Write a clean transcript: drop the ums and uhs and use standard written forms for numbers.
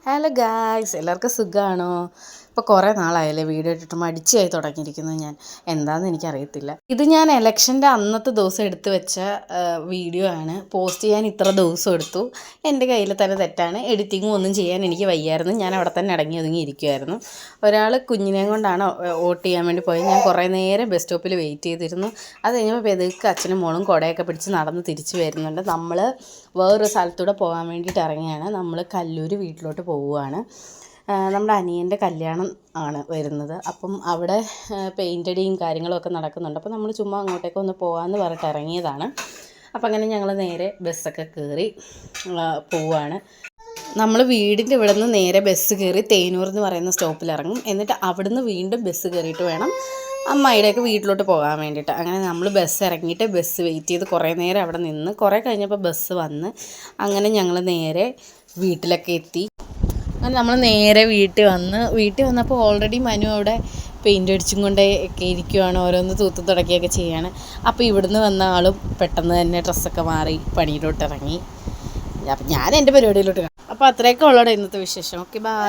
Hello guys, എല്ലാവർക്കും സുഖമാണോ? ഇപ്പോൾ കുറേ നാളായല്ലേ വീഡിയോ ഇട്ടിട്ട് മടിച്ചായി തുടങ്ങിയിരിക്കുന്നത്. ഞാൻ എന്താണെന്ന് എനിക്കറിയത്തില്ല. ഇത് ഞാൻ ഇലക്ഷൻ്റെ അന്നത്തെ ദിവസം എടുത്തു വെച്ച വീഡിയോ ആണ്. പോസ്റ്റ് ചെയ്യാൻ ഇത്ര ദിവസം എടുത്തു. എൻ്റെ കയ്യിൽ തന്നെ തെറ്റാണ്. എഡിറ്റിങ്ങും ഒന്നും ചെയ്യാൻ എനിക്ക് വയ്യായിരുന്നു. ഞാൻ അവിടെ തന്നെ അടങ്ങി ഒതുങ്ങി ഇരിക്കുമായിരുന്നു. ഒരാൾ കുഞ്ഞിനെയും കൊണ്ടാണ് വോട്ട് ചെയ്യാൻ വേണ്ടി പോയത്. ഞാൻ കുറേ നേരം ബസ് സ്റ്റോപ്പിൽ വെയിറ്റ് ചെയ്തിരുന്നു. അത് കഴിഞ്ഞപ്പോൾ പെതുക്കെ അച്ഛനും മോളും കുടയൊക്കെ പിടിച്ച് നടന്ന് തിരിച്ച് വരുന്നുണ്ട്. നമ്മൾ വേറൊരു സ്ഥലത്തൂടെ പോകാൻ വേണ്ടിയിട്ട് ഇറങ്ങിയാണ്. നമ്മൾ കല്ലൂർ വീട്ടിലോട്ട് പോവുകയാണ്. നമ്മുടെ അനിയൻ്റെ കല്യാണം ആണ് വരുന്നത്. അപ്പം അവിടെ പെയിൻ്റടിയും കാര്യങ്ങളൊക്കെ നടക്കുന്നുണ്ട്. അപ്പോൾ നമ്മൾ ചുമ്മാ അങ്ങോട്ടേക്ക് ഒന്ന് പോകാമെന്ന് പറഞ്ഞിട്ട് ഇറങ്ങിയതാണ്. അപ്പം അങ്ങനെ ഞങ്ങൾ നേരെ ബസ്സൊക്കെ കയറി പോവുകയാണ്. നമ്മൾ വീടിൻ്റെ ഇവിടെ നിന്ന് നേരെ ബസ് കയറി തേനൂർ എന്ന് പറയുന്ന സ്റ്റോപ്പിൽ ഇറങ്ങും. എന്നിട്ട് അവിടുന്ന് വീണ്ടും ബസ് കയറിയിട്ട് വേണം അമ്മായിയുടെയൊക്കെ വീട്ടിലോട്ട് പോകാൻ വേണ്ടിയിട്ട്. അങ്ങനെ നമ്മൾ ബസ് ഇറങ്ങിയിട്ട് ബസ് വെയിറ്റ് ചെയ്ത് കുറേ നേരം അവിടെ നിന്ന് കുറേ കഴിഞ്ഞപ്പോൾ ബസ് വന്ന് അങ്ങനെ ഞങ്ങൾ നേരെ വീട്ടിലൊക്കെ എത്തി. അങ്ങനെ നമ്മൾ നേരെ വീട്ടിൽ വന്നപ്പോൾ ഓൾറെഡി മനു അവിടെ പെയിൻ്റ് അടിച്ചും കൊണ്ടേ ഒക്കെ ഇരിക്കുവാണ്. ഓരോന്ന് തൂത്ത് തുടക്കുകയൊക്കെ ചെയ്യാണ്. അപ്പോൾ ഇവിടുന്ന് വന്ന ആളും പെട്ടെന്ന് തന്നെ ഡ്രസ്സൊക്കെ മാറി പണിയിലോട്ട് ഇറങ്ങി. അപ്പം ഞാൻ എൻ്റെ പരിപാടിയിലോട്ട്. അപ്പോൾ അത്രയൊക്കെ ഉള്ളൂടെ ഇന്നത്തെ വിശേഷം. Okay, by.